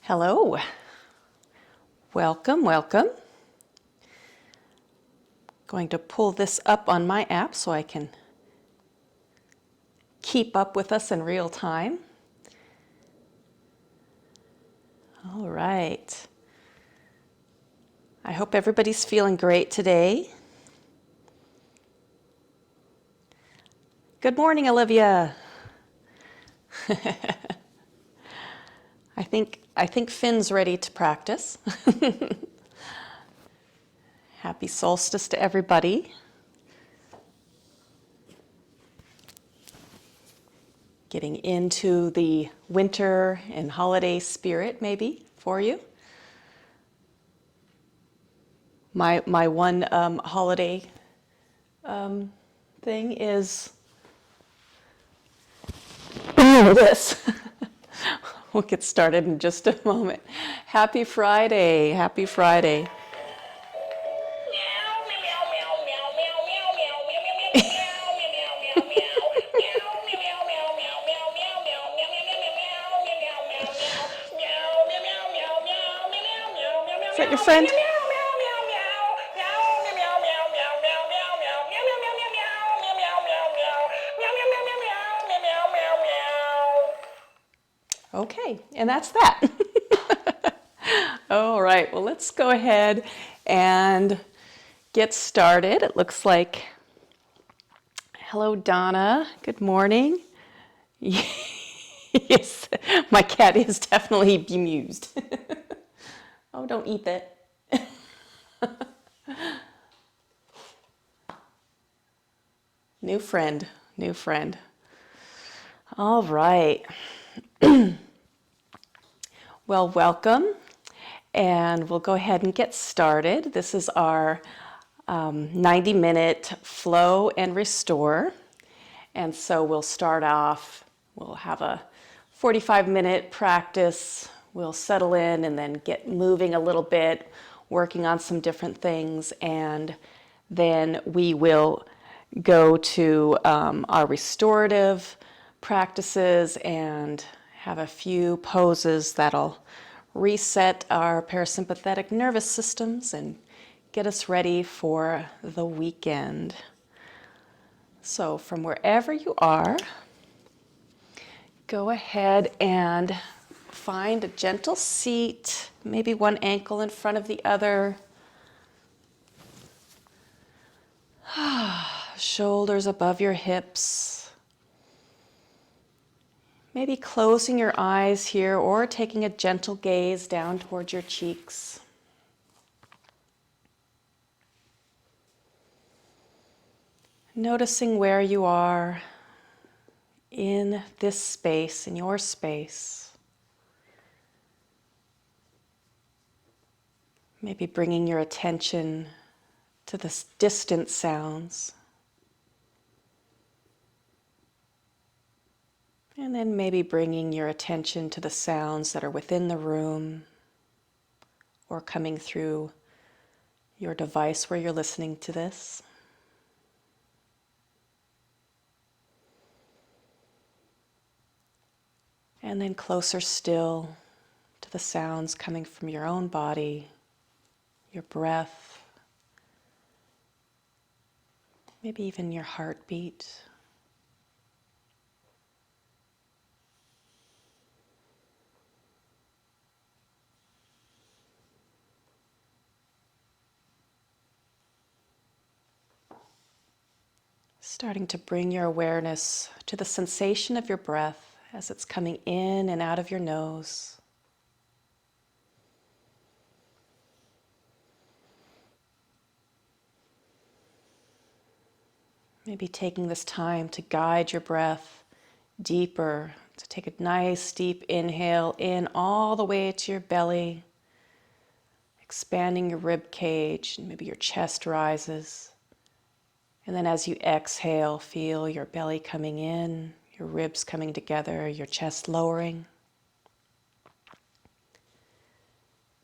Hello. Welcome, welcome. Going to pull this up on my app so I can keep up with us in real time. All right. I hope everybody's feeling great today. Good morning, Olivia. I think Finn's ready to practice. Happy solstice to everybody. Getting into the winter and holiday spirit maybe for you. My one holiday thing is this. We'll get started in just a moment. Happy Friday. Happy Friday. Is that your friend? Okay, and that's that. All right, well, let's go ahead and get started. It looks like, hello, Donna. Good morning. Yes, my cat is definitely bemused. Oh, don't eat that. New friend, new friend. All right. Well, welcome, and we'll go ahead and get started. This is our 90-minute flow and restore. And so we'll start off, we'll have a 45-minute practice, we'll settle in and then get moving a little bit, working on some different things, and then we will go to our restorative practices and have a few poses that'll reset our parasympathetic nervous systems and get us ready for the weekend. So from wherever you are, go ahead and find a gentle seat, maybe one ankle in front of the other. Shoulders above your hips. Maybe closing your eyes here or taking a gentle gaze down towards your cheeks. Noticing where you are in this space, in your space. Maybe bringing your attention to the distant sounds. And then maybe bringing your attention to the sounds that are within the room or coming through your device where you're listening to this. And then closer still to the sounds coming from your own body, your breath, maybe even your heartbeat. Starting to bring your awareness to the sensation of your breath as it's coming in and out of your nose. Maybe taking this time to guide your breath deeper, to take a nice deep inhale in all the way to your belly, expanding your rib cage, and maybe your chest rises. And then as you exhale, feel your belly coming in, your ribs coming together, your chest lowering.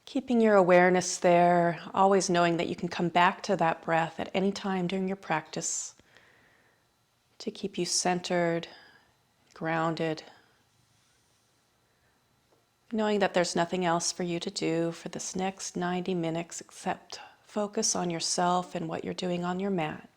Keeping your awareness there, always knowing that you can come back to that breath at any time during your practice to keep you centered, grounded, knowing that there's nothing else for you to do for this next 90 minutes except focus on yourself and what you're doing on your mat.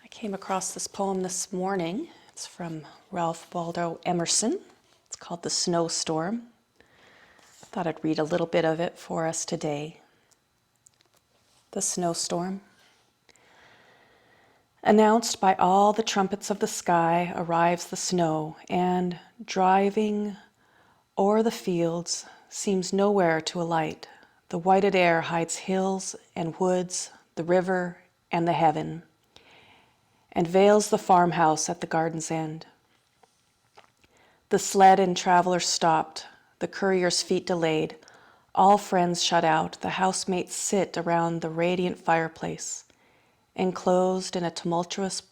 I came across this poem this morning. It's from Ralph Waldo Emerson. It's called The Snowstorm. I thought I'd read a little bit of it for us today. The Snowstorm. Announced by all the trumpets of the sky arrives the snow, and driving o'er the fields seems nowhere to alight. The whited air hides hills and woods, the river and the heaven, and veils the farmhouse at the garden's end. The sled and travelers stopped, the courier's feet delayed, all friends shut out, the housemates sit around the radiant fireplace, enclosed in a tumultuous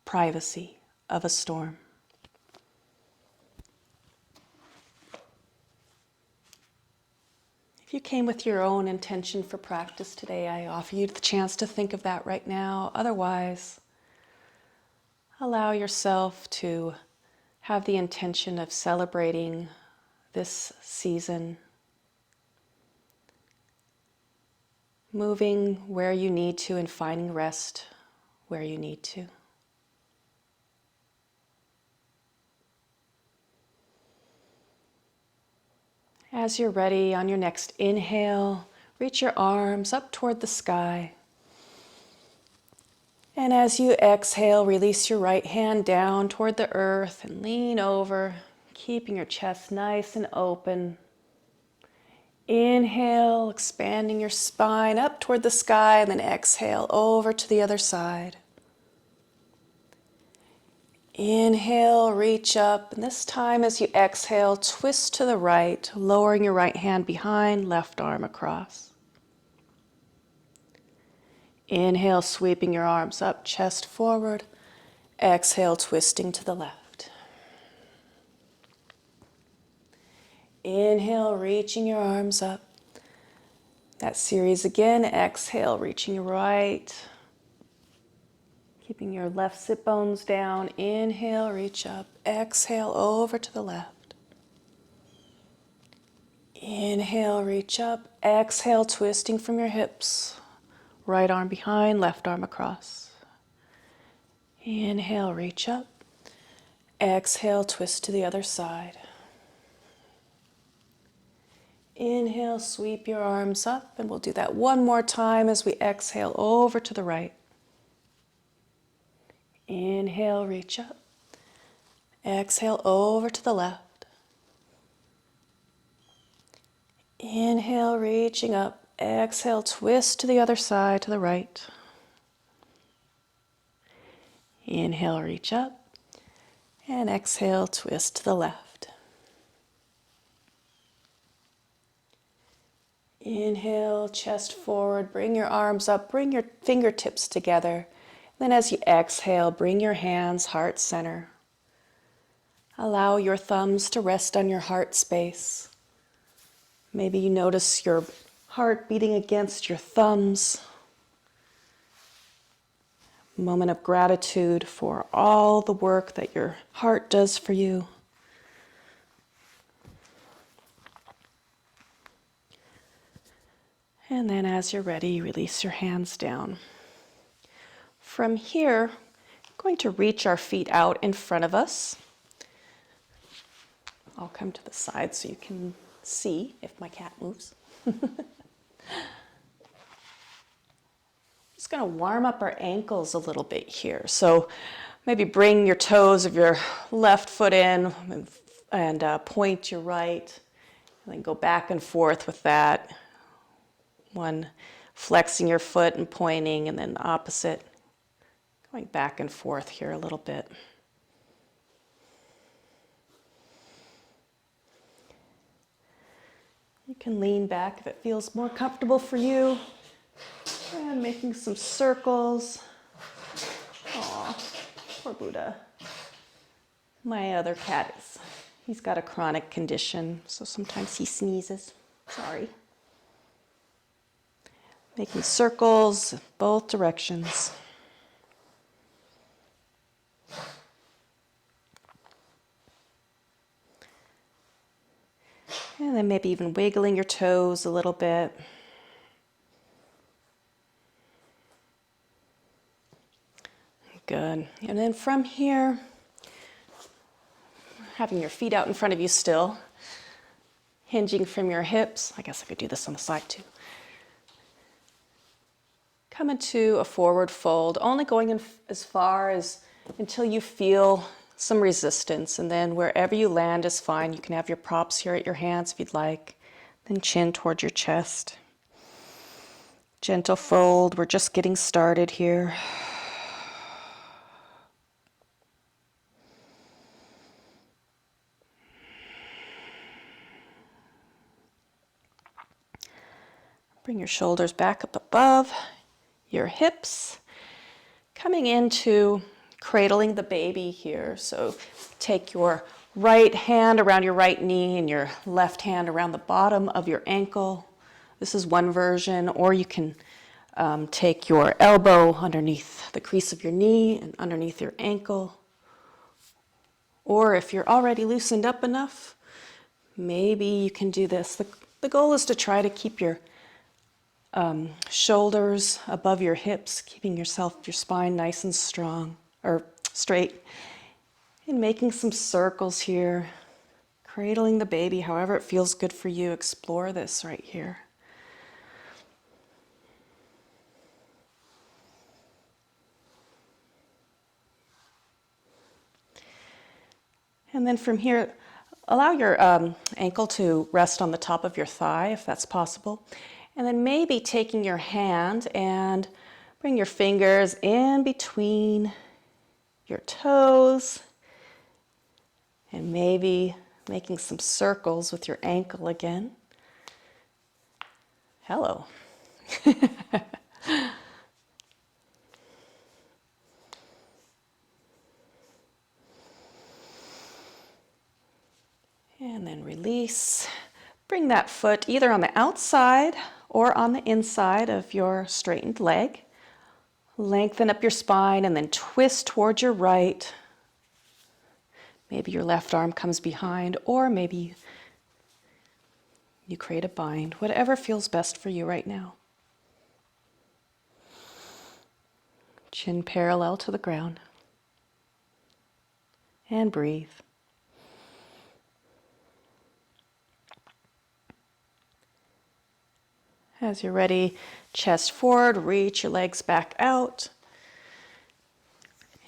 privacy of a storm. If you came with your own intention for practice today, I offer you the chance to think of that right now. Otherwise, allow yourself to have the intention of celebrating this season, moving where you need to and finding rest where you need to. As you're ready, on your next inhale, reach your arms up toward the sky. And as you exhale, release your right hand down toward the earth and lean over, keeping your chest nice and open. Inhale, expanding your spine up toward the sky, and then exhale over to the other side. Inhale, reach up, and this time as you exhale, twist to the right, lowering your right hand behind, left arm across. Inhale, sweeping your arms up, chest forward. Exhale, twisting to the left. Inhale, reaching your arms up. That series again. Exhale, reaching your right. Keeping your left sit bones down. Inhale, reach up. Exhale, over to the left. Inhale, reach up. Exhale, twisting from your hips. Right arm behind, left arm across. Inhale, reach up. Exhale, twist to the other side. Inhale, sweep your arms up, and we'll do that one more time as we exhale over to the right. Inhale, reach up. Exhale over to the left. Inhale, reaching up. Exhale, twist to the other side, to the right. Inhale, reach up. And exhale, twist to the left. Inhale, chest forward, bring your arms up, bring your fingertips together. Then as you exhale, bring your hands heart center. Allow your thumbs to rest on your heart space. Maybe you notice your heart beating against your thumbs. A moment of gratitude for all the work that your heart does for you. And then as you're ready, release your hands down. From here, we're going to reach our feet out in front of us. I'll come to the side so you can see if my cat moves. Just going to warm up our ankles a little bit here. So maybe bring your toes of your left foot in and point your right. And then go back and forth with that. One, flexing your foot and pointing, and then the opposite. Going back and forth here a little bit. You can lean back if it feels more comfortable for you. And making some circles. Aw, poor Buddha. My other cat he's got a chronic condition, so sometimes he sneezes. Sorry. making circles both directions. And then maybe even wiggling your toes a little bit. Good. And then from here, having your feet out in front of you still, hinging from your hips. I guess I could do this on the side too. Come into a forward fold, only going in as far as until you feel some resistance, and then wherever you land is fine. You can have your props here at your hands if you'd like. Then chin towards your chest. Gentle fold. We're just getting started here. Bring your shoulders back up above your hips. Coming into cradling the baby here. So take your right hand around your right knee and your left hand around the bottom of your ankle. This is one version, or you can take your elbow underneath the crease of your knee and underneath your ankle. Or if you're already loosened up enough, maybe you can do this. The goal is to try to keep your shoulders above your hips, keeping your spine nice and strong, or straight. And making some circles here, cradling the baby, however it feels good for you. Explore this right here. And then from here, allow your ankle to rest on the top of your thigh, if that's possible. And then maybe taking your hand and bring your fingers in between your toes, and maybe making some circles with your ankle again. Hello. And then release. Bring that foot either on the outside or on the inside of your straightened leg. Lengthen up your spine and then twist towards your right. Maybe your left arm comes behind, or maybe you create a bind, whatever feels best for you right now. Chin parallel to the ground. And breathe. As you're ready, chest forward, reach your legs back out.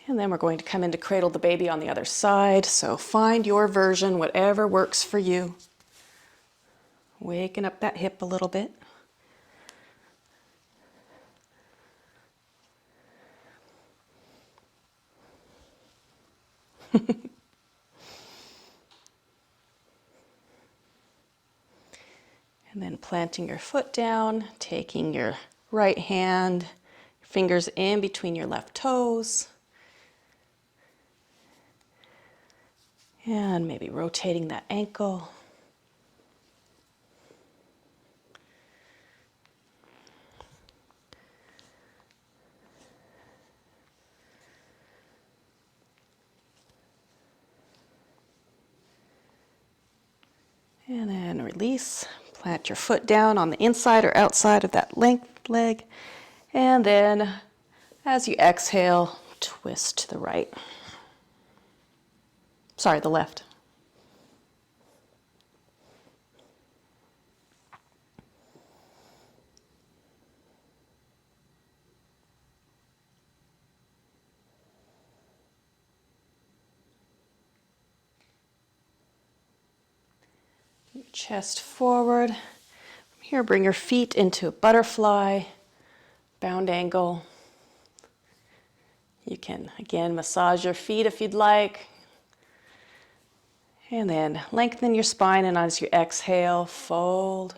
And then we're going to come in to cradle the baby on the other side. So find your version, whatever works for you. Waking up that hip a little bit. And then planting your foot down, taking your right hand, fingers in between your left toes. And maybe rotating that ankle. And then release. Plant your foot down on the inside or outside of that length leg. And then as you exhale, twist to the right. Sorry, the left. Chest forward. From here, bring your feet into a butterfly, bound angle. You can, again, massage your feet if you'd like. And then lengthen your spine, and as you exhale, fold.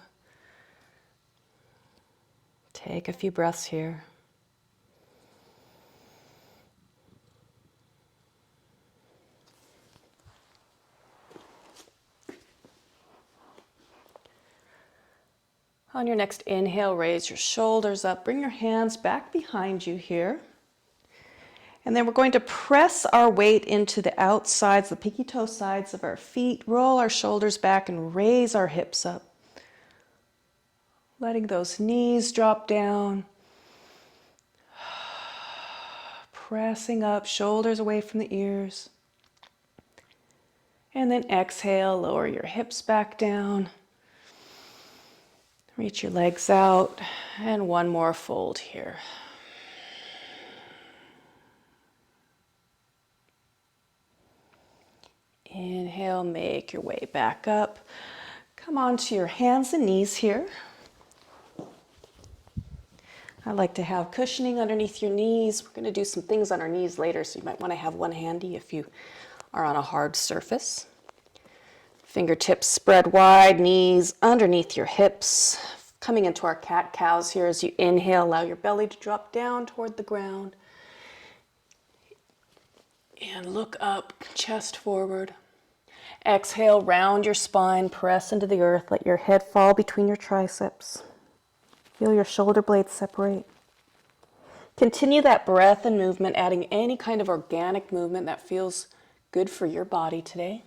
Take a few breaths here. On On your next inhale, raise your shoulders up. Bring your hands back behind you here. And then we're going to press our weight into the outsides, the pinky toe sides of our feet. Roll our shoulders back and raise our hips up. Letting those knees drop down. Pressing up, shoulders away from the ears. And then exhale, lower your hips back down. Reach your legs out. And one more fold here. Inhale, make your way back up. Come onto your hands and knees here. I like to have cushioning underneath your knees. We're going to do some things on our knees later, so you might want to have one handy if you are on a hard surface. Fingertips spread wide, knees underneath your hips. Coming into our cat-cows here as you inhale, allow your belly to drop down toward the ground. And look up, chest forward. Exhale, round your spine, press into the earth. Let your head fall between your triceps. Feel your shoulder blades separate. Continue that breath and movement, adding any kind of organic movement that feels good for your body today.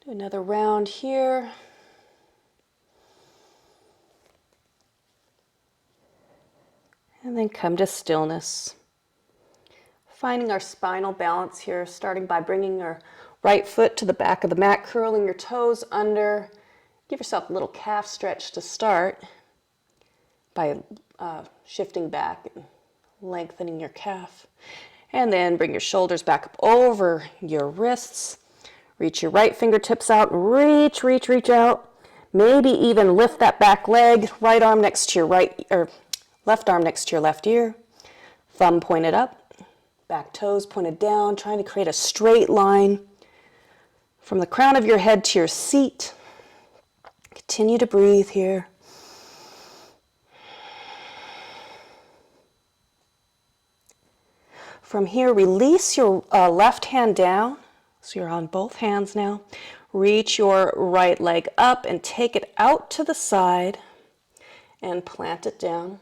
Do another round here. And then come to stillness. Finding our spinal balance here, starting by bringing our right foot to the back of the mat, curling your toes under. Give yourself a little calf stretch to start by shifting back and lengthening your calf. And then bring your shoulders back up over your wrists. Reach your right fingertips out, reach out. Maybe even lift that back leg, right arm next to your left arm next to your left ear. Thumb pointed up, back toes pointed down, trying to create a straight line from the crown of your head to your seat. Continue to breathe here. From here, release your left hand down. So you're on both hands now. Reach your right leg up and take it out to the side and plant it down.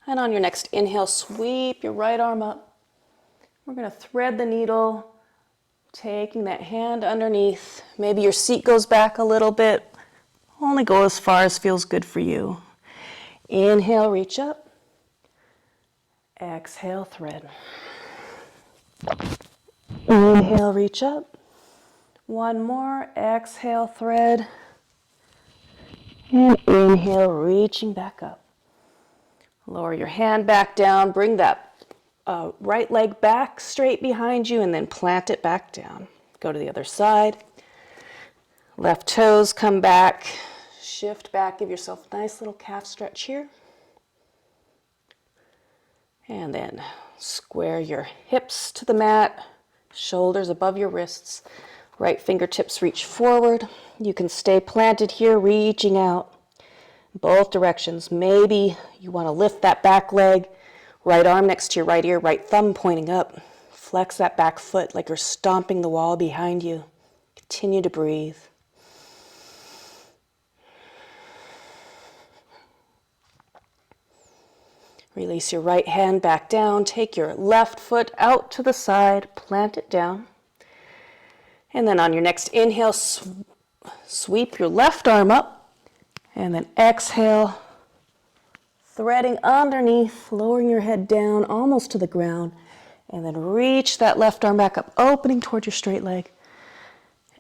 And on your next inhale, sweep your right arm up. We're going to thread the needle, taking that hand underneath. Maybe your seat goes back a little bit. Only go as far as feels good for you. Inhale, reach up. Exhale, thread. Inhale, reach up. One more. Exhale, thread. And inhale, reaching back up. Lower your hand back down. Bring that right leg back straight behind you and then plant it back down. Go to the other side. Left toes come back. Shift back. Give yourself a nice little calf stretch here. And then square your hips to the mat, shoulders above your wrists, right fingertips reach forward. You can stay planted here, reaching out both directions. Maybe you want to lift that back leg, right arm next to your right ear, right thumb pointing up. Flex that back foot like you're stomping the wall behind you. Continue to breathe. Release your right hand back down. Take your left foot out to the side. Plant it down. And then on your next inhale, sweep your left arm up. And then exhale, threading underneath, lowering your head down almost to the ground. And then reach that left arm back up, opening toward your straight leg.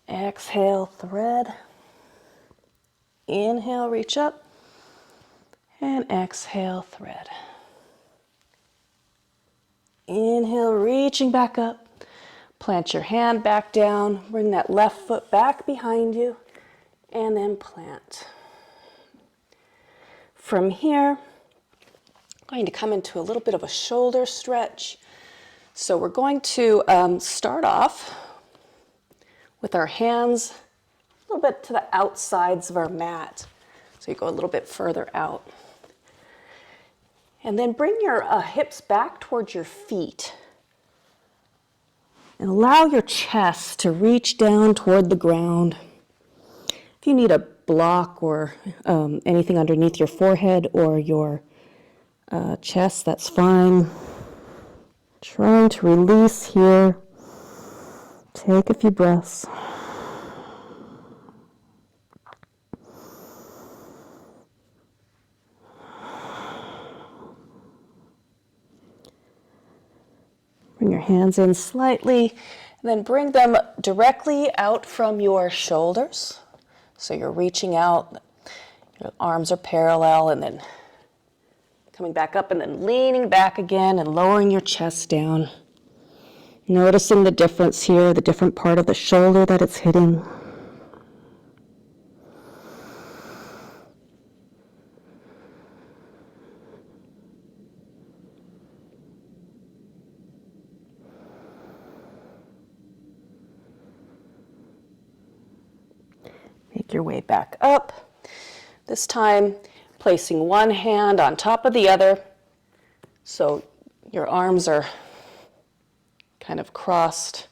Exhale, thread. Inhale, reach up. And exhale, thread. Inhale, reaching back up. Plant your hand back down. Bring that left foot back behind you. And then plant. From here, I'm going to come into a little bit of a shoulder stretch. So we're going to start off with our hands a little bit to the outsides of our mat. So you go a little bit further out. And then bring your hips back towards your feet. And allow your chest to reach down toward the ground. If you need a block or anything underneath your forehead or your chest, that's fine. Trying to release here. Take a few breaths. Bring your hands in slightly, and then bring them directly out from your shoulders. So you're reaching out, your arms are parallel, and then coming back up, and then leaning back again and lowering your chest down. Noticing the difference here, the different part of the shoulder that it's hitting. Make your way back up. This time, placing one hand on top of the other, so your arms are kind of crossed,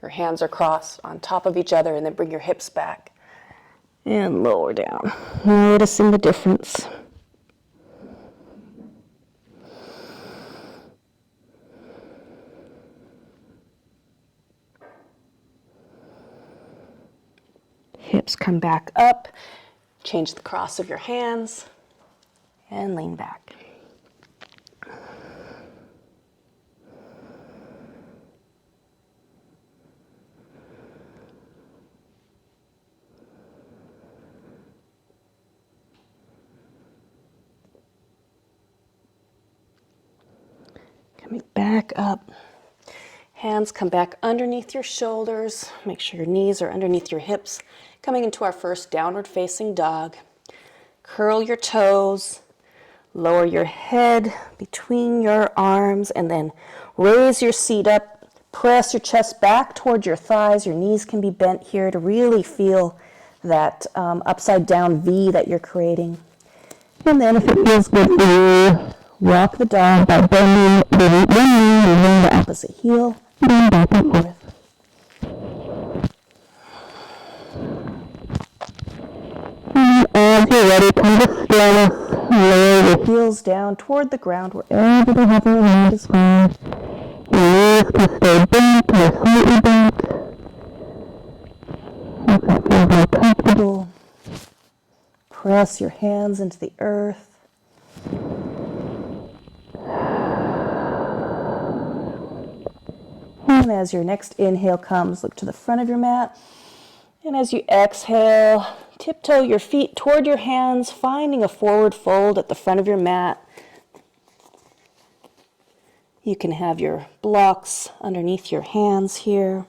your hands are crossed on top of each other, and then bring your hips back and lower down. Noticing the difference. Hips come back up, change the cross of your hands, and lean back. Coming back up. Hands come back underneath your shoulders. Make sure your knees are underneath your hips. Coming into our first downward facing dog. Curl your toes. Lower your head between your arms, and then raise your seat up. Press your chest back towards your thighs. Your knees can be bent here to really feel that upside down V that you're creating. And then if it feels good for you, walk the dog by bending the one knee and then the opposite heel, and then back and forth. And as you're ready, come to stillness. Lower your heels down toward the ground. Wherever the hover around is fine. Your knees can stay bent or slightly bent. If that feels more comfortable. Press your hands into the earth. And as your next inhale comes, look to the front of your mat. And as you exhale, tiptoe your feet toward your hands, finding a forward fold at the front of your mat. You can have your blocks underneath your hands here.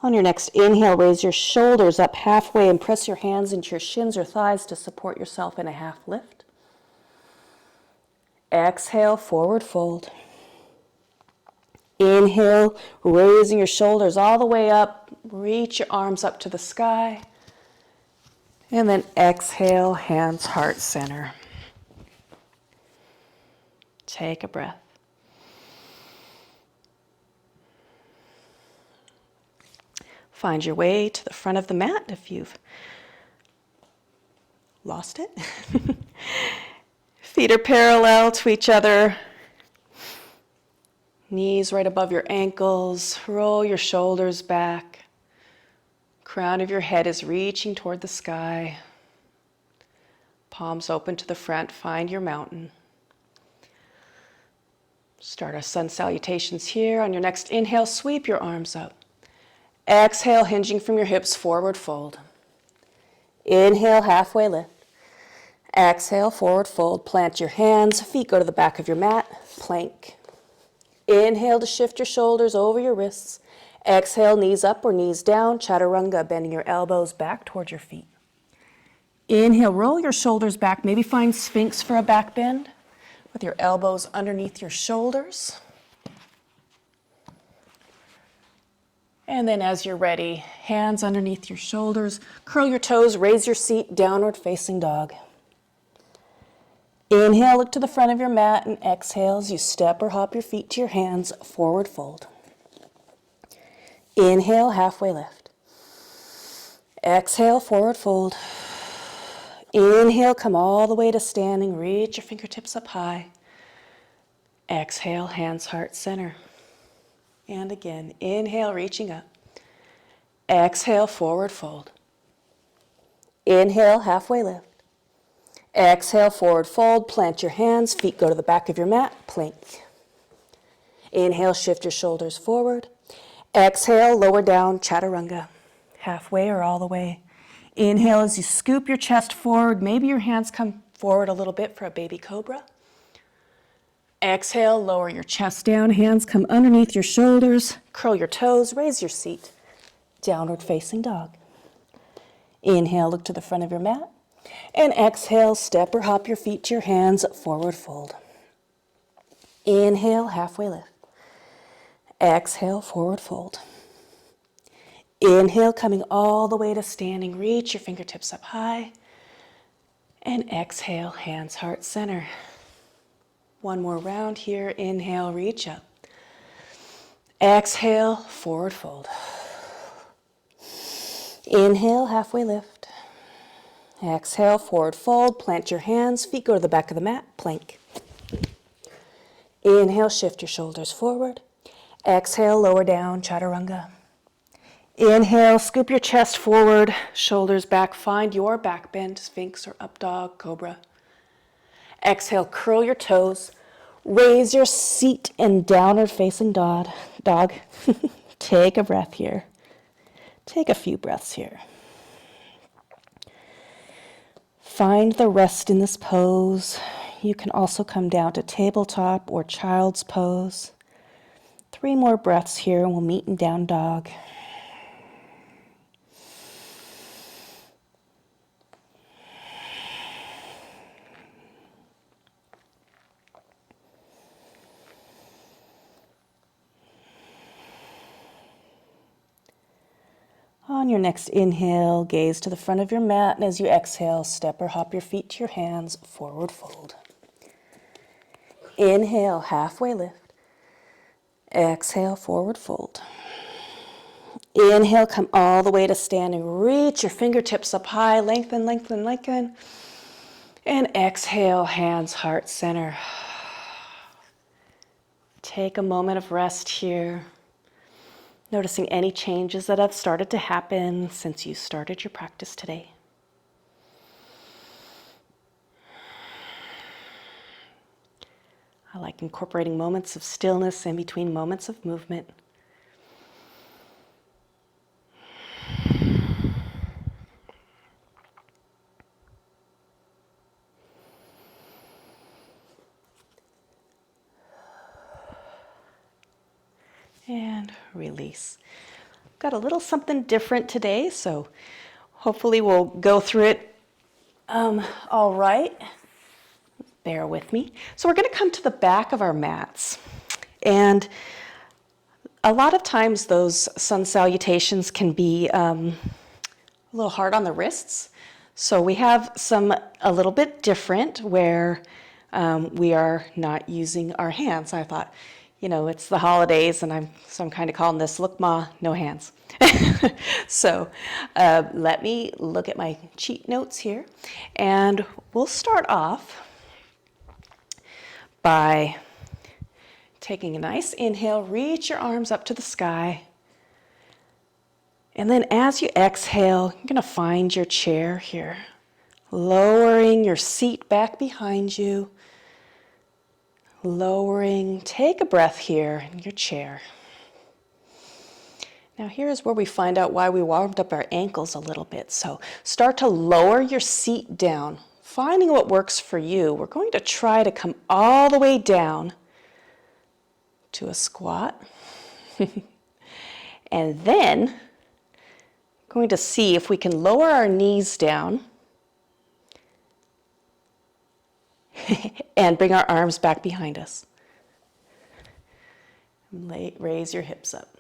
On your next inhale, raise your shoulders up halfway and press your hands into your shins or thighs to support yourself in a half lift. Exhale, forward fold. Inhale, raising your shoulders all the way up. Reach your arms up to the sky. And then exhale, hands, heart center. Take a breath. Find your way to the front of the mat if you've lost it. Feet are parallel to each other. Knees right above your ankles. Roll your shoulders back. Crown of your head is reaching toward the sky. Palms open to the front. Find your mountain. Start our sun salutations here. On your next inhale, sweep your arms up. Exhale, hinging from your hips, forward fold. Inhale, halfway lift. Exhale, forward fold. Plant your hands. Feet go to the back of your mat. Plank. Inhale to shift your shoulders over your wrists. Exhale, knees up or knees down. Chaturanga, bending your elbows back towards your feet. Inhale, roll your shoulders back. Maybe find Sphinx for a back bend. with your elbows underneath your shoulders. And then as you're ready, hands underneath your shoulders, curl your toes, raise your seat, downward facing dog. Inhale, look to the front of your mat, and exhale as you step or hop your feet to your hands, forward fold. Inhale, halfway lift. Exhale, forward fold. Inhale, come all the way to standing, reach your fingertips up high. Exhale, hands, heart, center. And again, inhale, reaching up. Exhale, forward fold. Inhale, halfway lift. Exhale, forward fold, plant your hands, feet go to the back of your mat, plank. Inhale, shift your shoulders forward. Exhale, lower down, chaturanga. Halfway or all the way. Inhale as you scoop your chest forward, maybe your hands come forward a little bit for a baby cobra. Exhale, lower your chest down, hands come underneath your shoulders, curl your toes, raise your seat, downward facing dog. Inhale, look to the front of your mat, and exhale, step or hop your feet to your hands, forward fold. Inhale, halfway lift. Exhale, forward fold. Inhale, coming all the way to standing, reach your fingertips up high, and exhale, hands, heart, center. One more round here. Inhale, reach up. Exhale, forward fold. Inhale, halfway lift. Exhale, forward fold. Plant your hands. Feet go to the back of the mat. Plank. Inhale, shift your shoulders forward. Exhale, lower down, chaturanga. Inhale, scoop your chest forward, shoulders back. Find your back bend, sphinx or up dog, cobra. Exhale, curl your toes, raise your seat and downward facing dog. Take a breath here. Take a few breaths here. Find the rest in this pose. You can also come down to tabletop or child's pose. 3 more breaths here and we'll meet in down dog. On your next inhale, gaze to the front of your mat, and as you exhale, step or hop your feet to your hands, forward fold. Inhale, halfway lift. Exhale, forward fold. Inhale, come all the way to standing. Reach your fingertips up high, lengthen, lengthen, lengthen. And exhale, hands, heart, center. Take a moment of rest here. Noticing any changes that have started to happen since you started your practice today. I like incorporating moments of stillness in between moments of movement. And release. Got a little something different today, so hopefully we'll go through it all right. Bear with me. So we're going to come to the back of our mats. And a lot of times those sun salutations can be a little hard on the wrists. So we have some a little bit different where we are not using our hands. I thought, you know, it's the holidays and I'm kind of calling this, look ma, no hands. So let me look at my cheat notes here. And we'll start off by taking a nice inhale, reach your arms up to the sky. And then as you exhale, you're going to find your chair here, lowering your seat back behind you. Lowering, take a breath here in your chair. Now here's where we find out why we warmed up our ankles a little bit. So start to lower your seat down, finding what works for you. We're going to try to come all the way down to a squat. And then going to see if we can lower our knees down And bring our arms back behind us. Raise your hips up.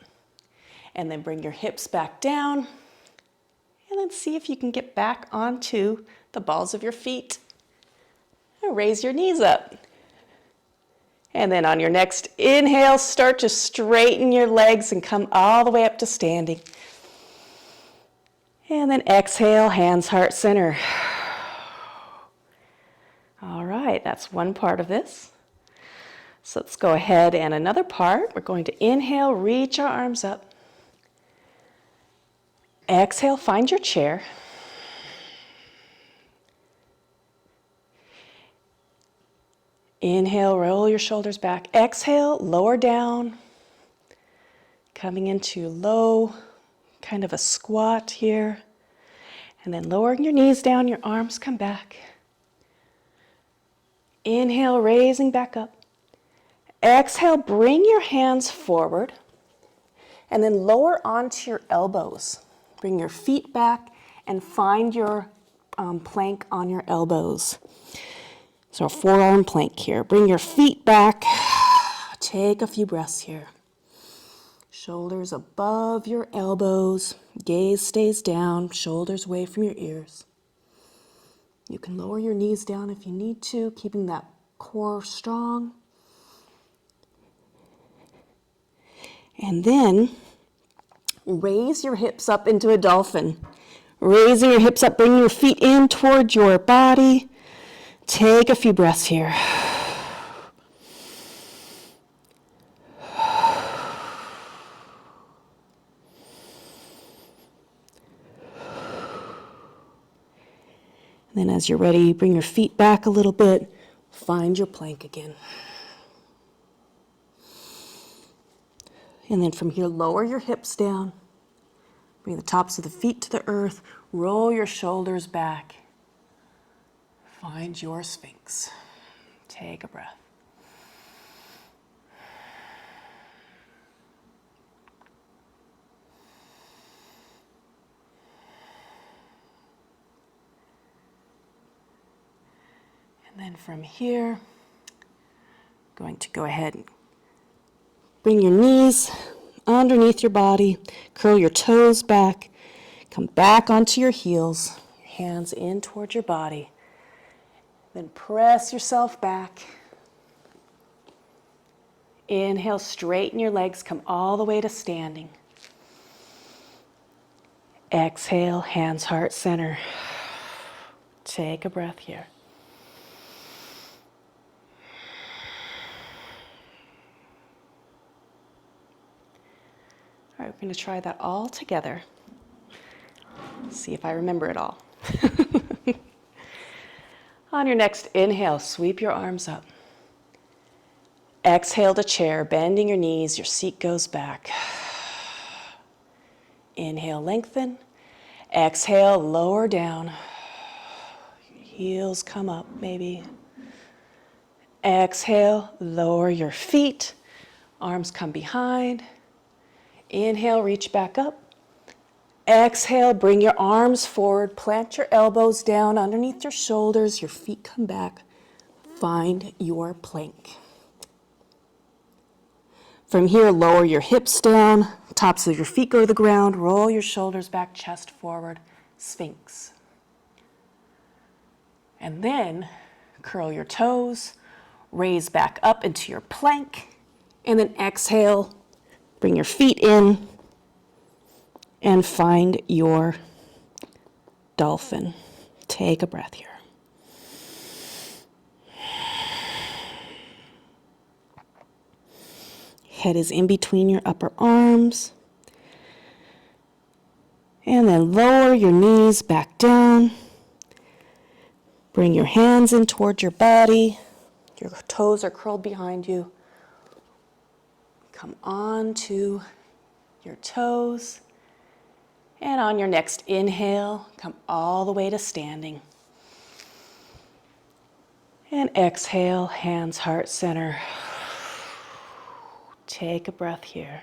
And then bring your hips back down. And then see if you can get back onto the balls of your feet. And raise your knees up. And then on your next inhale, start to straighten your legs and come all the way up to standing. And then exhale, hands, heart, center. All right, that's one part of this. So let's go ahead and another part. We're going to inhale, reach our arms up. Exhale, find your chair. Inhale, roll your shoulders back. Exhale, lower down. Coming into low, kind of a squat here. And then lowering your knees down, your arms come back. Inhale, raising back up. Exhale, bring your hands forward. And then lower onto your elbows. Bring your feet back and find your plank on your elbows. So a forearm plank here. Bring your feet back. Take a few breaths here. Shoulders above your elbows. Gaze stays down. Shoulders away from your ears. You can lower your knees down if you need to, keeping that core strong. And then raise your hips up into a dolphin. Raising your hips up, bring your feet in toward your body. Take a few breaths here. And then as you're ready, bring your feet back a little bit. Find your plank again. And then from here, lower your hips down. Bring the tops of the feet to the earth. Roll your shoulders back. Find your Sphinx. Take a breath. And then from here, going to go ahead and bring your knees underneath your body, curl your toes back, come back onto your heels, your hands in toward your body. Then press yourself back. Inhale, straighten your legs, come all the way to standing. Exhale, hands, heart, center. Take a breath here. All right, we're going to try that all together. See if I remember it all. On your next inhale, sweep your arms up. Exhale to chair, bending your knees, your seat goes back. Inhale, lengthen. Exhale, lower down. Heels come up, maybe. Exhale, lower your feet. Arms come behind. Inhale, reach back up. Exhale, bring your arms forward. Plant your elbows down underneath your shoulders. Your feet come back. Find your plank. From here, lower your hips down. Tops of your feet go to the ground. Roll your shoulders back, chest forward. Sphinx. And then curl your toes. Raise back up into your plank. And then exhale. Bring your feet in and find your dolphin. Take a breath here. Head is in between your upper arms. And then lower your knees back down. Bring your hands in toward your body. Your toes are curled behind you. Come on to your toes. And on your next inhale, come all the way to standing. And exhale, hands, heart, center. Take a breath here.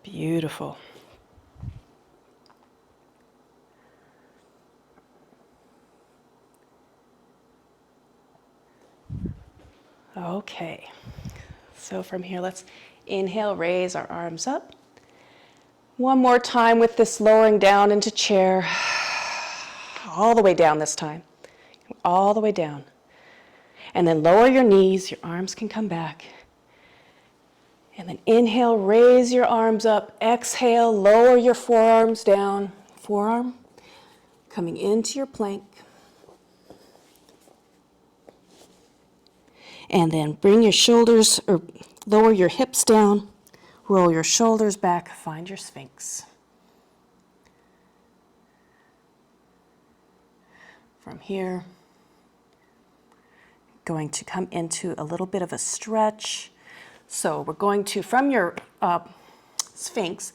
Beautiful. Okay, so from here, let's inhale, raise our arms up. One more time with this lowering down into chair. All the way down this time. All the way down. And then lower your knees, your arms can come back. And then inhale, raise your arms up. Exhale, lower your forearms down. Forearm coming into your plank. And then bring your shoulders, or lower your hips down. Roll your shoulders back. Find your Sphinx. From here, going to come into a little bit of a stretch. So we're going to, from your Sphinx,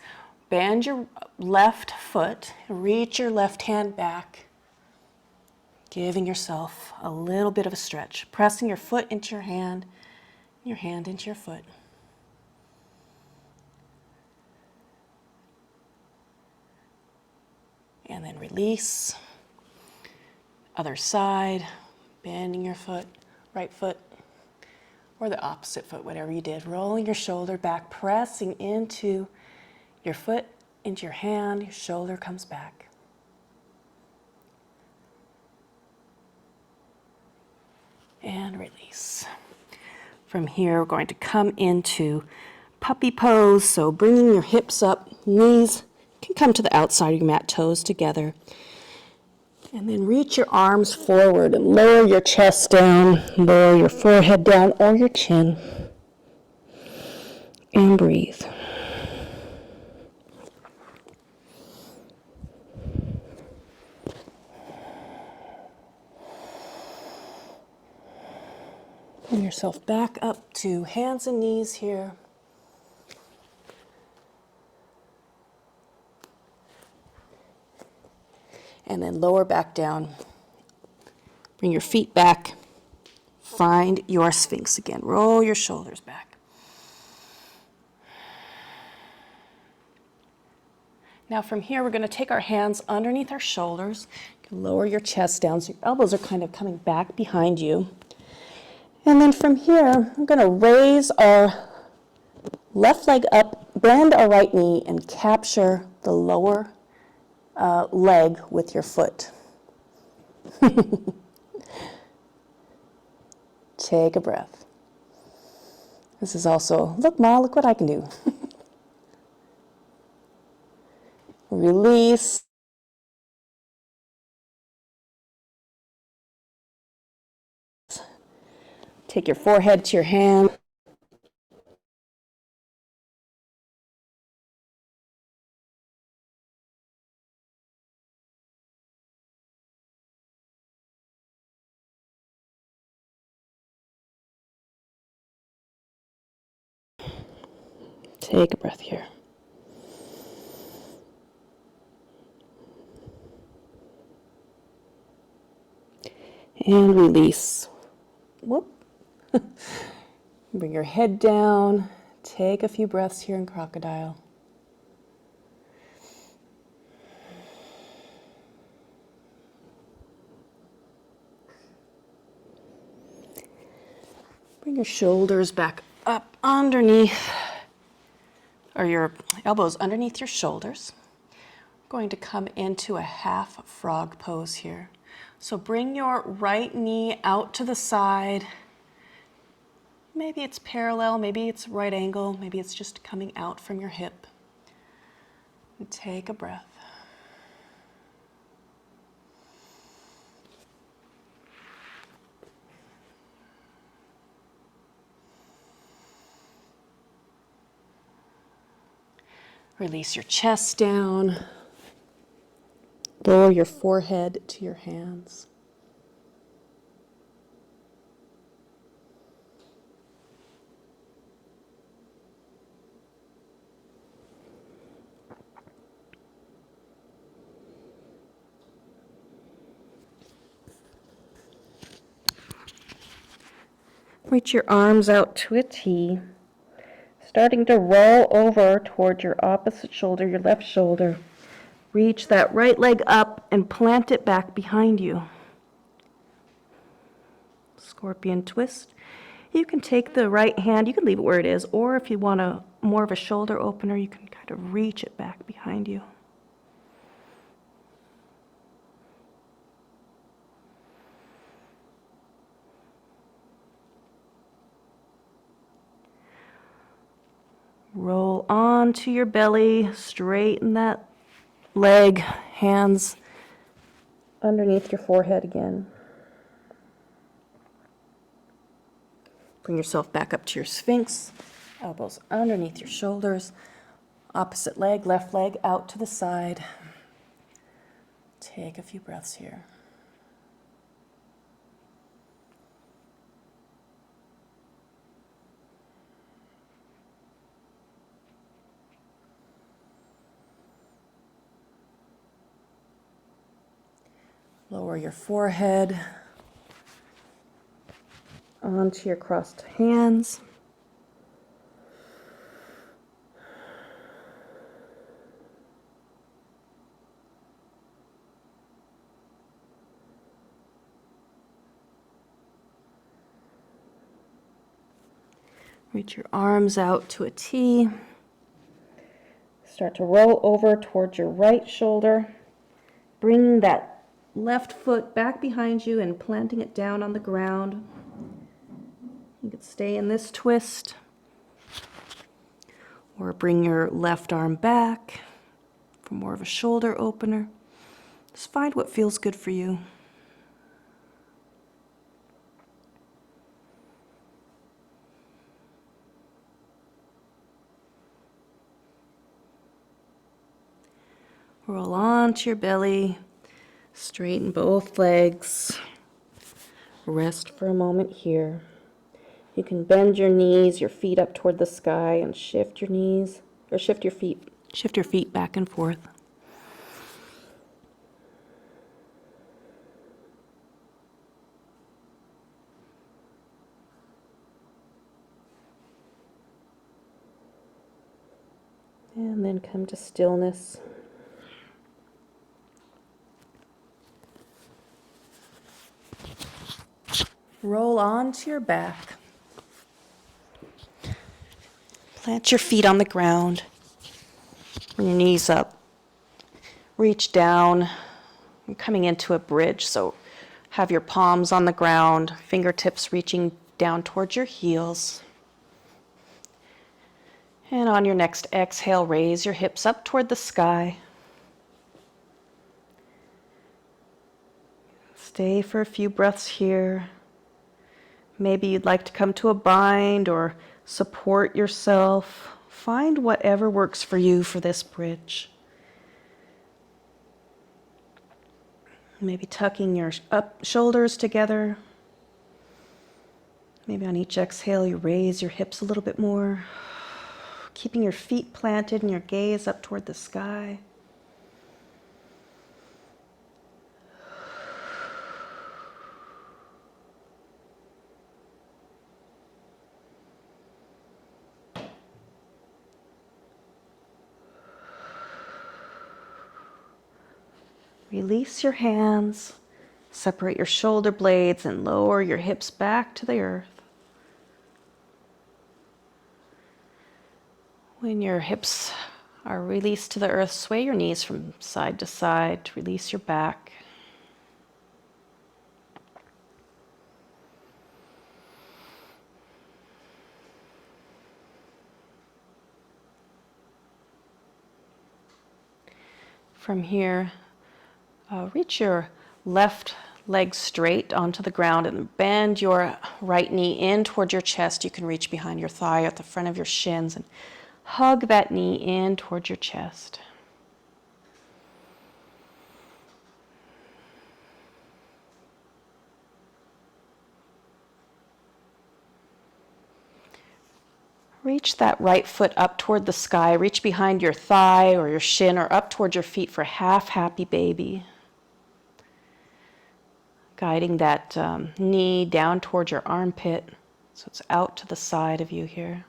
bend your left foot, reach your left hand back, giving yourself a little bit of a stretch, pressing your foot into your hand into your foot. And then release. Other side, bending your foot, right foot, or the opposite foot, whatever you did. Rolling your shoulder back, pressing into your foot, into your hand, your shoulder comes back. And release. From here, we're going to come into puppy pose. So bringing your hips up, knees can come to the outside of your mat, toes together. And then reach your arms forward and lower your chest down, lower your forehead down or your chin. And breathe. Bring yourself back up to hands and knees here. And then lower back down. Bring your feet back. Find your Sphinx again. Roll your shoulders back. Now from here, we're going to take our hands underneath our shoulders. Lower your chest down so your elbows are kind of coming back behind you. And then from here, we're going to raise our left leg up, bend our right knee, and capture the lower leg with your foot. Take a breath. This is also, look, Ma, look what I can do. Release. Take your forehead to your hand. Take a breath here. And release. Whoop. Bring your head down. Take a few breaths here in crocodile. Bring your shoulders back up underneath, or your elbows underneath your shoulders. I'm going to come into a half frog pose here. So bring your right knee out to the side. Maybe it's parallel, maybe it's right angle, maybe it's just coming out from your hip. And take a breath. Release your chest down. Lower your forehead to your hands. Reach your arms out to a T, starting to roll over toward your opposite shoulder, your left shoulder. Reach that right leg up and plant it back behind you. Scorpion twist. You can take the right hand, you can leave it where it is, or if you want more of a shoulder opener, you can kind of reach it back behind you. Roll onto your belly, straighten that leg, hands underneath your forehead again. Bring yourself back up to your Sphinx, elbows underneath your shoulders, opposite leg, left leg out to the side. Take a few breaths here. Lower your forehead onto your crossed hands. Reach your arms out to a T. Start to roll over towards your right shoulder. Bring that left foot back behind you and planting it down on the ground. You could stay in this twist. Or bring your left arm back for more of a shoulder opener. Just find what feels good for you. Roll onto your belly, straighten both legs. Rest for a moment here. You can bend your knees, your feet up toward the sky, and shift your knees, or shift your feet back and forth. And then come to stillness. Roll onto your back. Plant your feet on the ground. Bring your knees up. Reach down. You're coming into a bridge, so have your palms on the ground, fingertips reaching down towards your heels. And on your next exhale, raise your hips up toward the sky. Stay for a few breaths here. Maybe you'd like to come to a bind or support yourself. Find whatever works for you for this bridge. Maybe tucking your shoulders together. Maybe on each exhale you raise your hips a little bit more. Keeping your feet planted and your gaze up toward the sky. Release your hands, separate your shoulder blades, and lower your hips back to the earth. When your hips are released to the earth, sway your knees from side to side to release your back. From here, reach your left leg straight onto the ground and bend your right knee in towards your chest. You can reach behind your thigh at the front of your shins and hug that knee in towards your chest. Reach that right foot up toward the sky. Reach behind your thigh or your shin or up toward your feet for half happy baby. Guiding that knee down towards your armpit so it's out to the side of you here.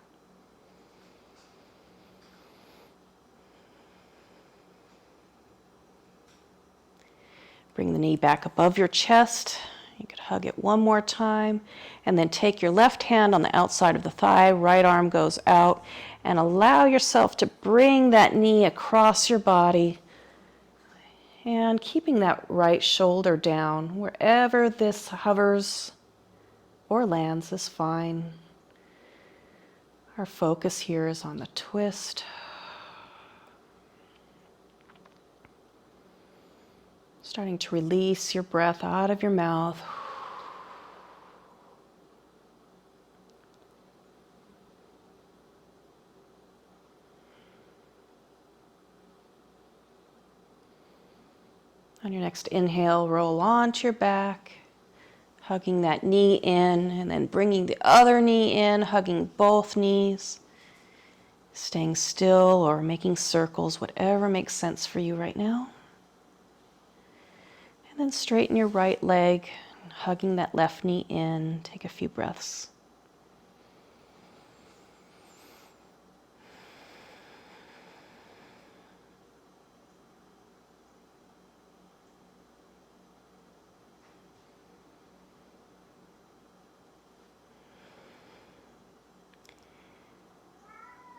Bring the knee back above your chest. You could hug it one more time, and then take your left hand on the outside of the thigh, right arm goes out, and allow yourself to bring that knee across your body, and keeping that right shoulder down. Wherever this hovers or lands is fine. Our focus here is on the twist. Starting to release your breath out of your mouth. On your next inhale, roll onto your back, hugging that knee in, and then bringing the other knee in, hugging both knees, staying still or making circles, whatever makes sense for you right now. And then straighten your right leg, hugging that left knee in. Take a few breaths.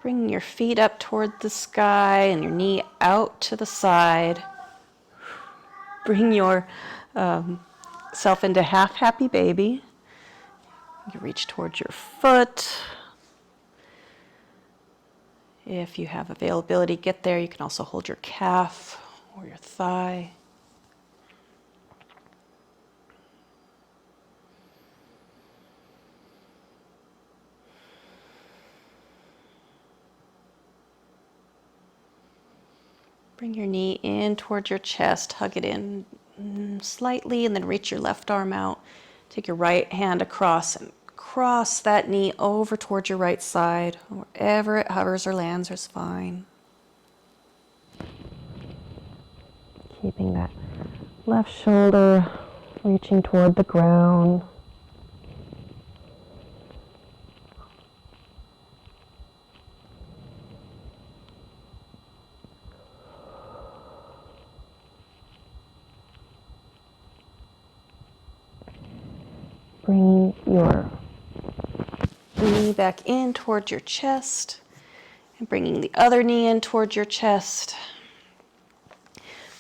Bring your feet up toward the sky and your knee out to the side. Bring your self into half happy baby. You reach towards your foot. If you have availability, get there. You can also hold your calf or your thigh. Bring your knee in towards your chest, hug it in slightly, and then reach your left arm out. Take your right hand across and cross that knee over towards your right side. Wherever it hovers or lands is fine. Keeping that left shoulder reaching toward the ground. Bring your knee back in towards your chest and bringing the other knee in towards your chest.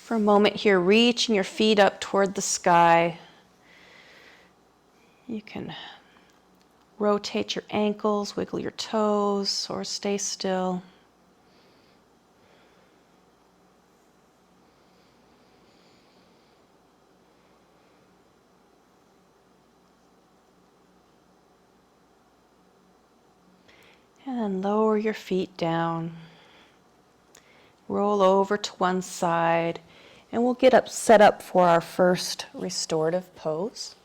For a moment here, reaching your feet up toward the sky. You can rotate your ankles, wiggle your toes, or stay still. And lower your feet down. Roll over to one side, and we'll get up, set up for our first restorative pose.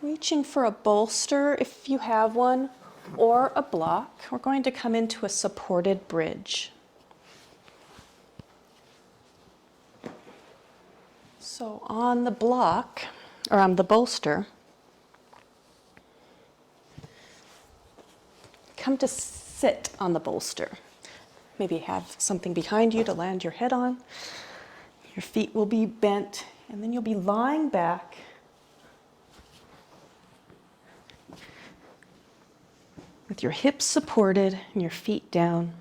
Reaching for a bolster if you have one, or a block. We're going to come into a supported bridge. So on the block, or on the bolster, come to sit on the bolster. Maybe have something behind you to land your head on. Your feet will be bent, and then you'll be lying back. With your hips supported and your feet down.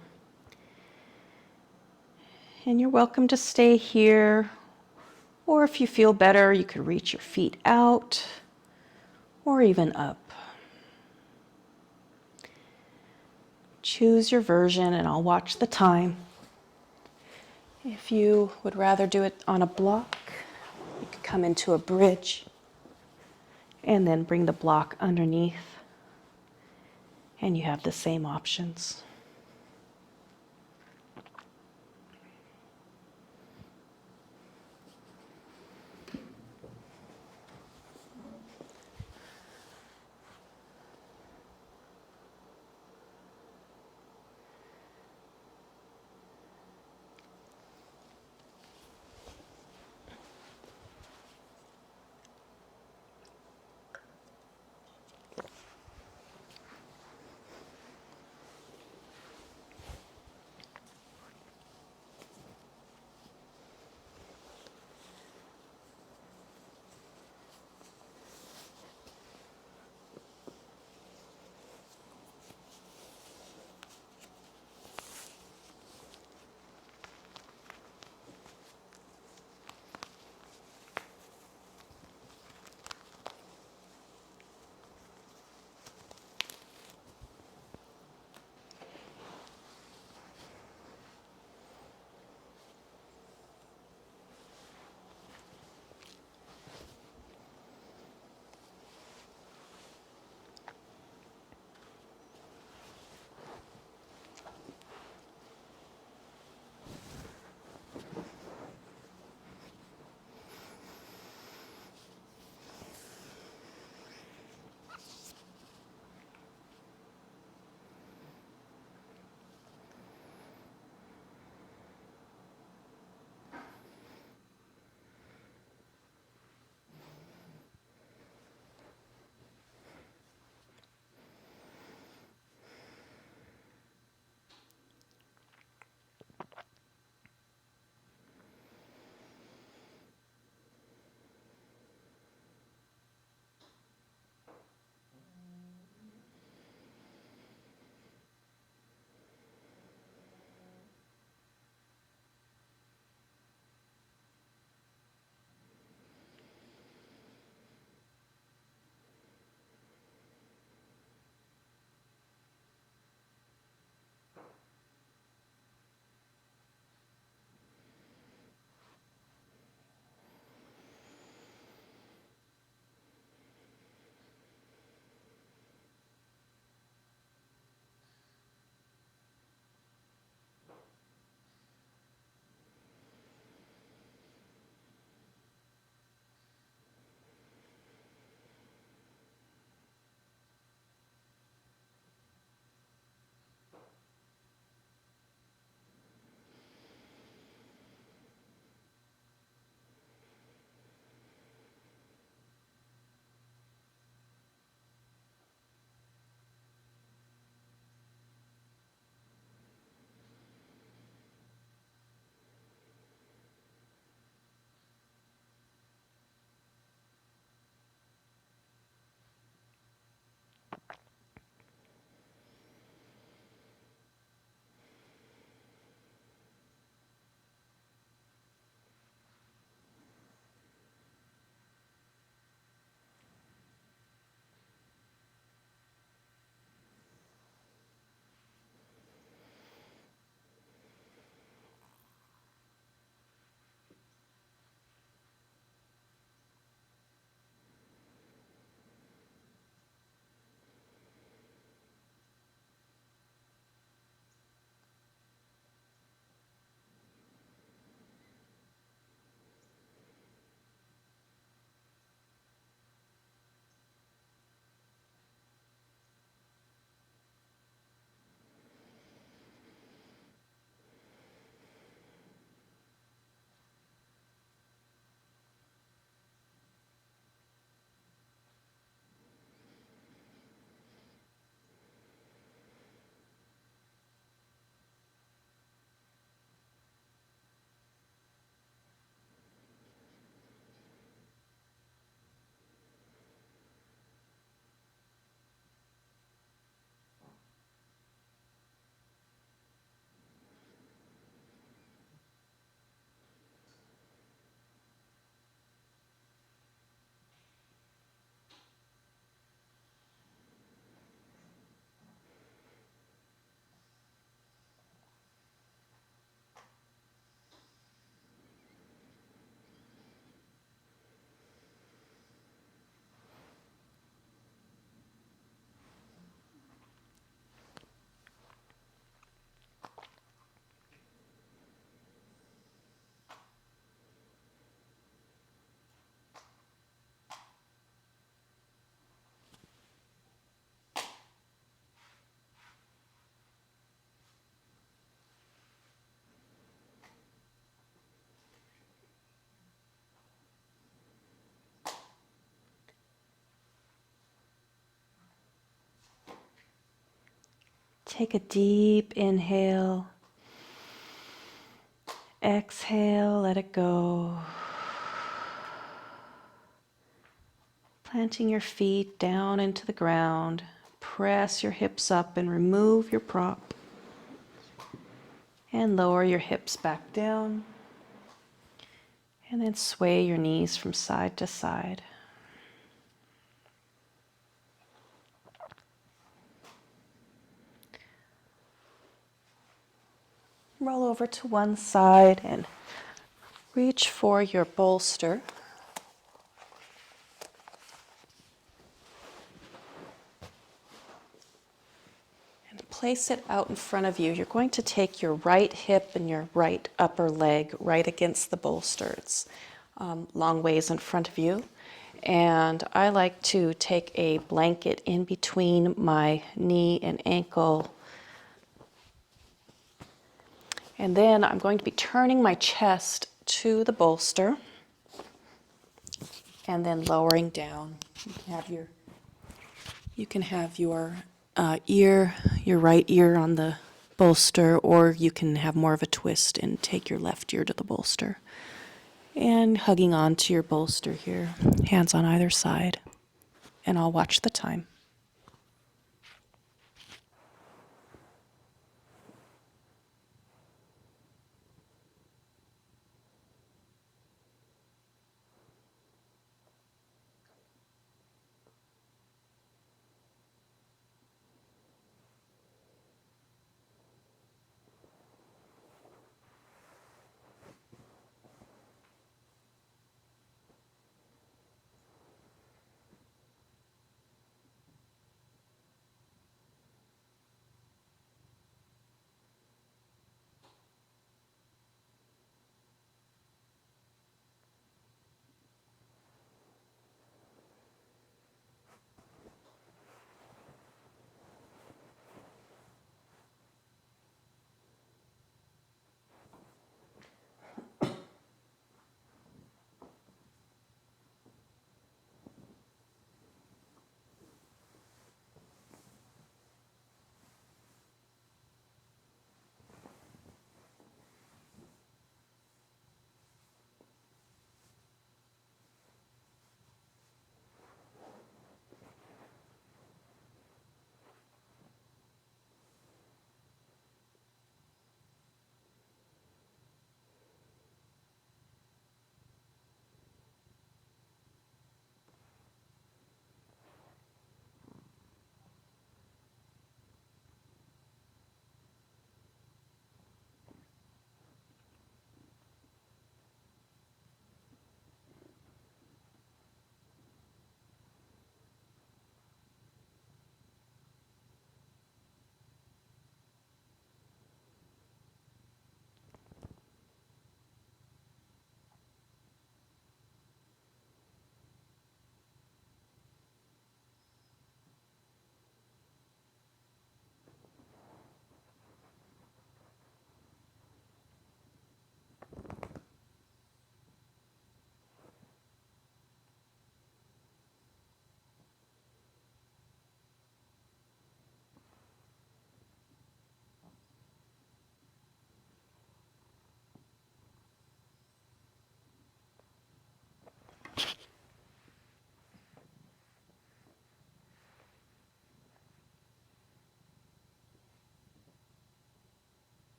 And you're welcome to stay here, or if you feel better, you could reach your feet out or even up. Choose your version, and I'll watch the time. If you would rather do it on a block, you could come into a bridge and then bring the block underneath, and you have the same options. Take a deep inhale. Exhale, let it go. Planting your feet down into the ground. Press your hips up and remove your prop. And lower your hips back down. And then sway your knees from side to side. Roll over to one side and reach for your bolster. And place it out in front of you. You're going to take your right hip and your right upper leg right against the bolster. It's long ways in front of you. And I like to take a blanket in between my knee and ankle. And then I'm going to be turning my chest to the bolster and then lowering down. You can have your ear, your right ear on the bolster, or you can have more of a twist and take your left ear to the bolster. And hugging on to your bolster here, hands on either side. And I'll watch the time.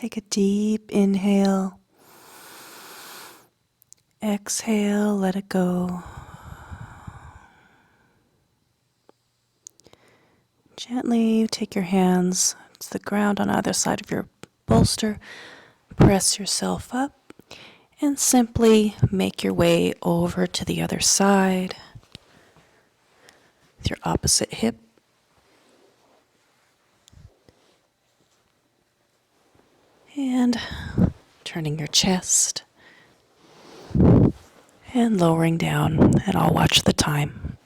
Take a deep inhale. Exhale, let it go. Gently take your hands to the ground on either side of your bolster. Press yourself up and simply make your way over to the other side with your opposite hip. And turning your chest and lowering down, and I'll watch the time.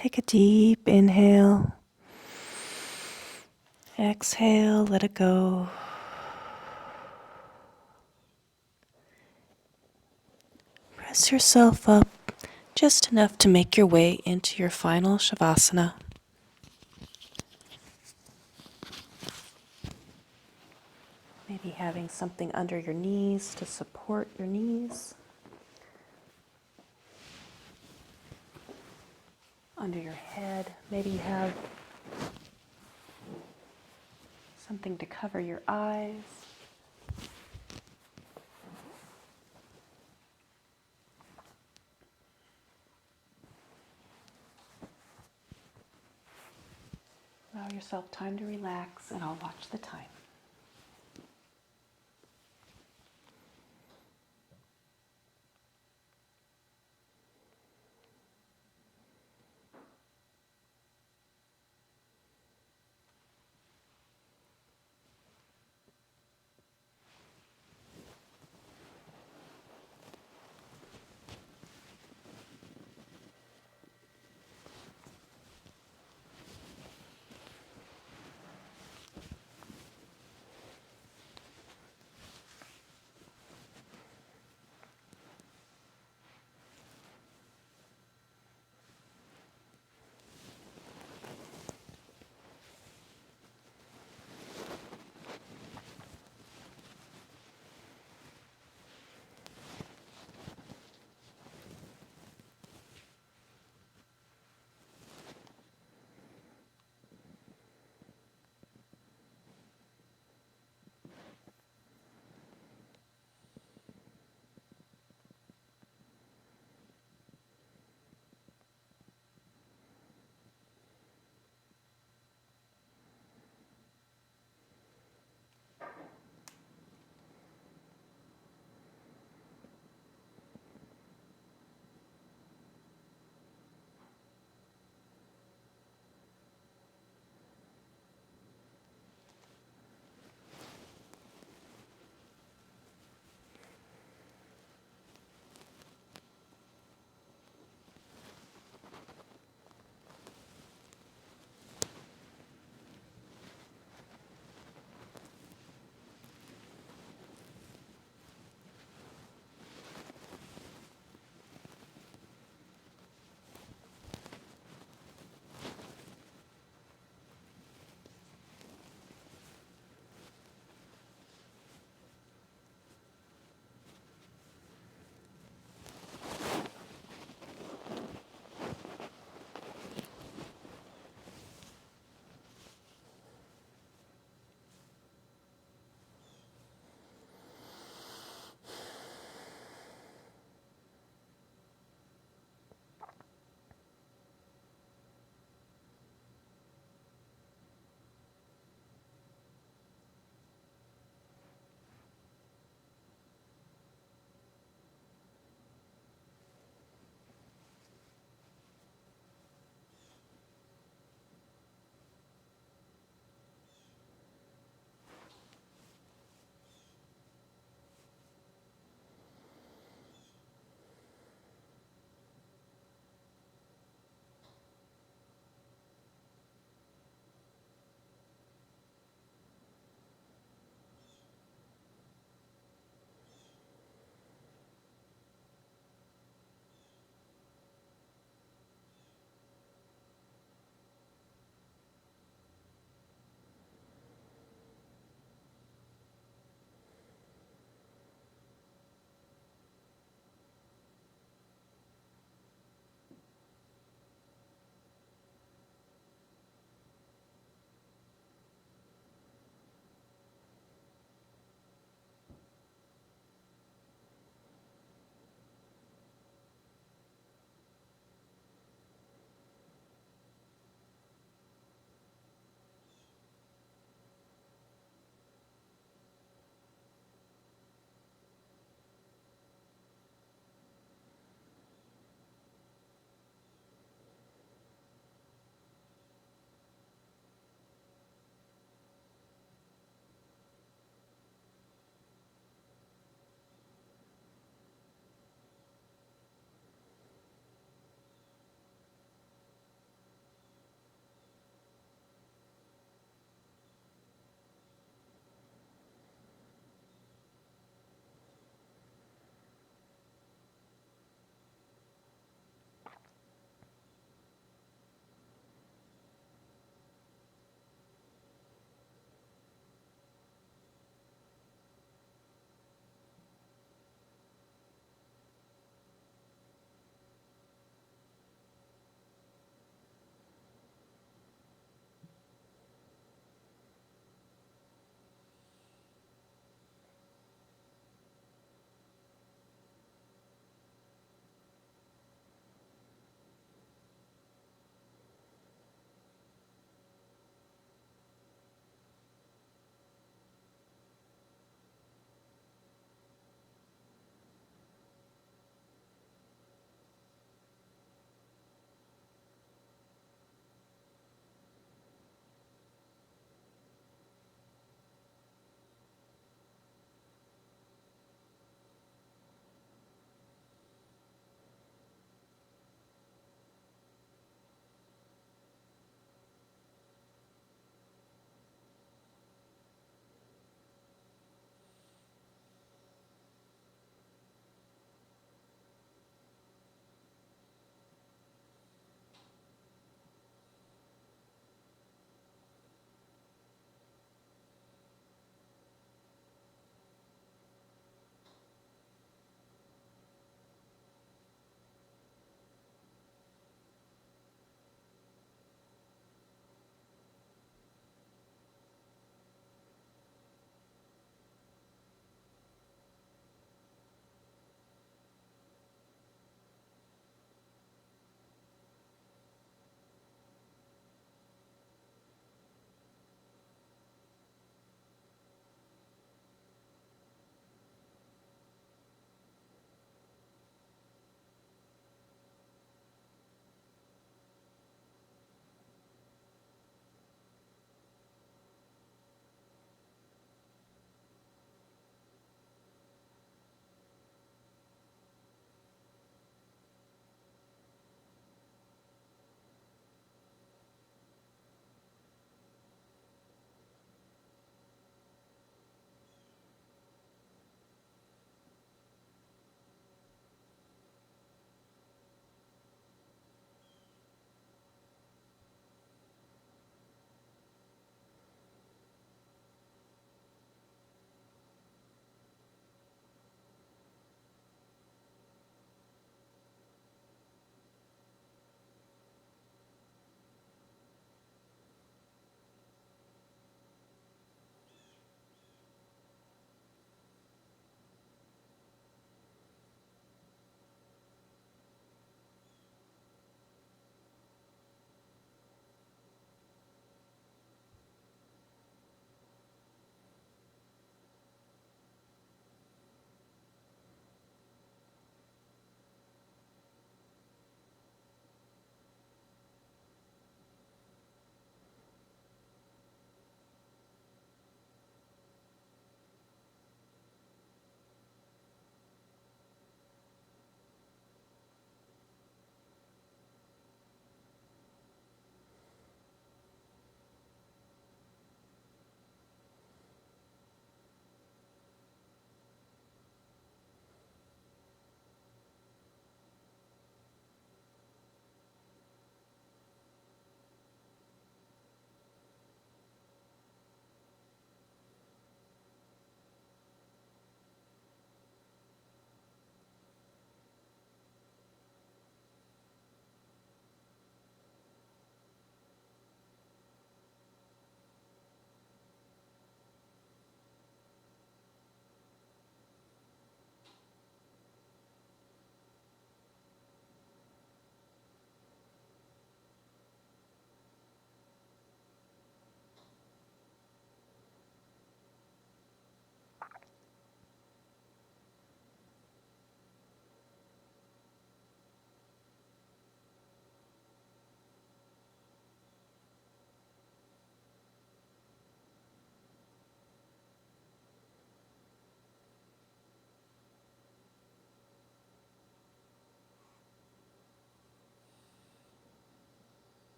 Take a deep inhale. Exhale, let it go. Press yourself up just enough to make your way into your final Shavasana. Maybe having something under your knees to support your knees. Under your head, maybe you have something to cover your eyes. Allow yourself time to relax, and I'll watch the time.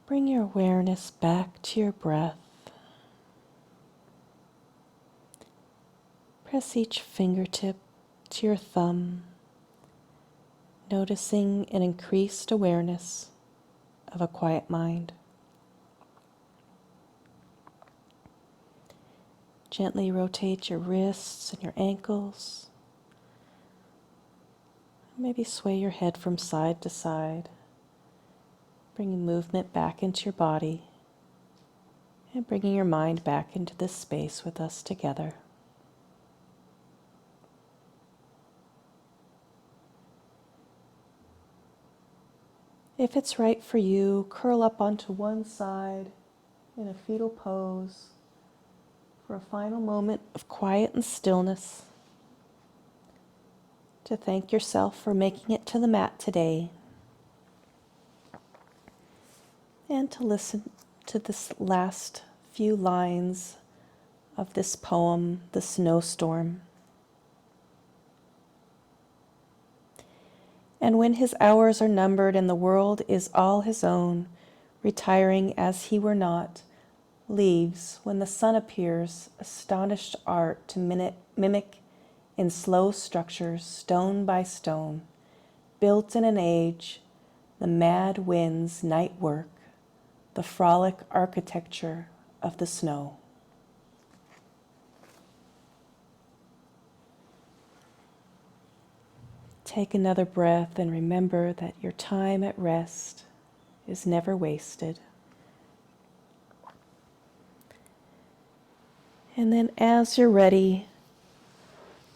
Bring your awareness back to your breath. Press each fingertip to your thumb, noticing an increased awareness of a quiet mind. Gently rotate your wrists and your ankles. Maybe sway your head from side to side, bringing movement back into your body and bringing your mind back into this space with us together. If it's right for you, curl up onto one side in a fetal pose for a final moment of quiet and stillness, to thank yourself for making it to the mat today, and to listen to this last few lines of this poem, The Snowstorm. And when his hours are numbered and the world is all his own, retiring as he were not, leaves when the sun appears, astonished art to mimic in slow structures, stone by stone, built in an age, the mad wind's night work, the frolic architecture of the snow. Take another breath and remember that your time at rest is never wasted. And then as you're ready,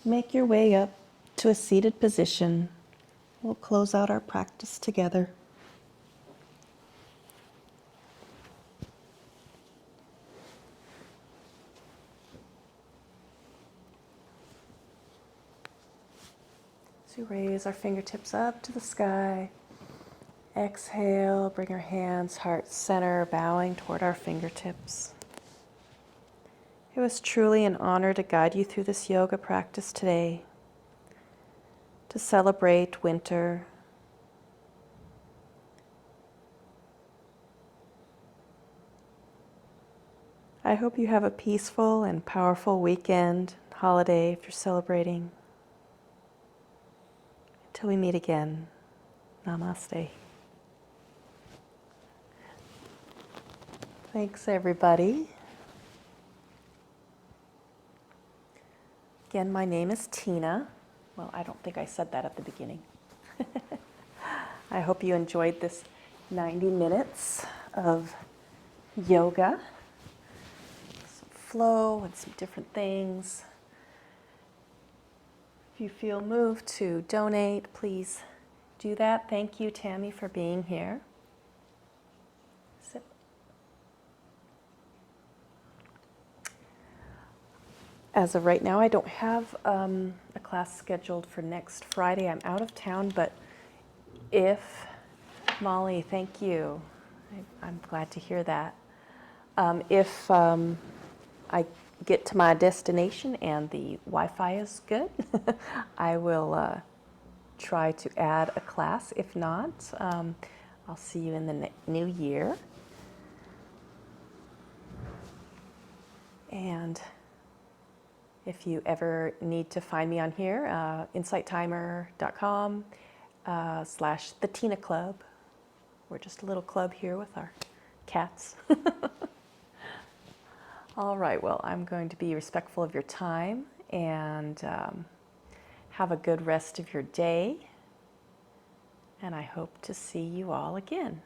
make your way up to a seated position. We'll close out our practice together. So raise our fingertips up to the sky. Exhale, bring our hands heart center, bowing toward our fingertips. It was truly an honor to guide you through this yoga practice today, to celebrate winter. I hope you have a peaceful and powerful weekend, holiday if you're celebrating. Until we meet again, namaste. Thanks, everybody. Again, my name is Tina. Well, I don't think I said that at the beginning. I hope you enjoyed this 90 minutes of yoga, some flow and some different things. If you feel moved to donate, please do that. Thank you, Tammy, for being here. Sit. As of right now, I don't have a class scheduled for next Friday. I'm out of town, but if, Molly, thank you. I'm glad to hear that. If I get to my destination and the Wi-Fi is good, I will try to add a class. If not, I'll see you in the new year. And if you ever need to find me on here, insighttimer.com / the Tina Club. We're just a little club here with our cats. All right, well, I'm going to be respectful of your time and have a good rest of your day. And I hope to see you all again.